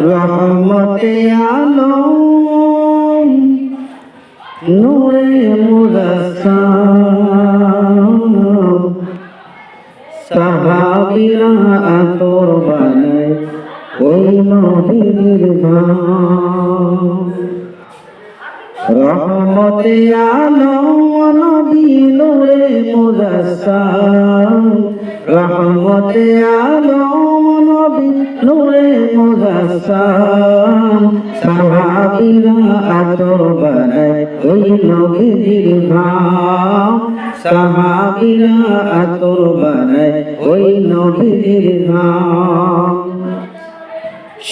রহমতে আলম নূরে মুজাসসাম সাহাবীরা আতর বানায় ওই নবীর ঘাম। রহমতে আলম নবী নূরে মুজাসসাম রহমতে আলম নবী নূরে মুজাসসাম সাহাবীরা আতর বানায় ওই নবীর ঘাম। সাহাবীরা আতর বানায় ওই নবীর ঘাম।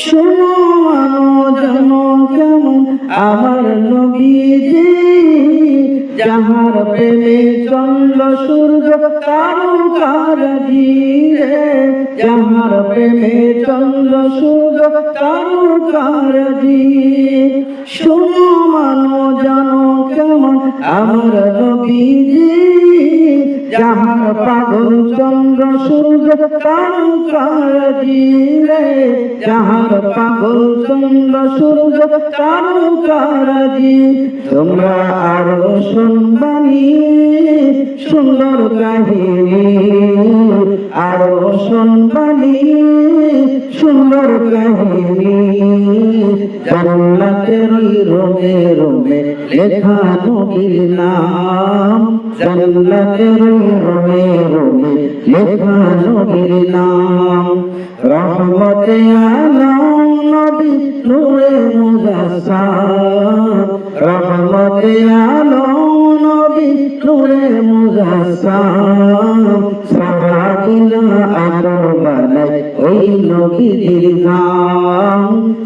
শোনো আনো জানো কেমন আমার নবীজি, যাহার প্রেমে চন্দ্র সূর্য তারকারাজি রে, যাহার প্রেমে চন্দ্র সূর্য তারকারাজি। শোনো মানো জানো কেমন আমার নবীজি, যাহার পাগল চন্দ্র সূর্য তারকারাজি রে, যাহার পাগল চন্দ্র সূর্য তারকারাজি। তোমরা আরো শুনবানি সুন্দর কাহিনী, আরো শুনবানি সুন্দর কাহিনী। জান্নাতের রোমে রোমে লেখা নবীর নাম, জান্নাতের রোমে রোমে লেখা নবীর নাম। রহমতে আলম নবী নূরে মুজাসসাম রহমতে আলম নবী নূরে মুজাসসাম সাহাবীরা আতর বানায় ওই নবীর ঘাম।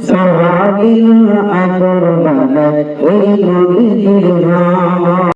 সাহাবীরা আতর বানায় ওই নবীর ঘাম।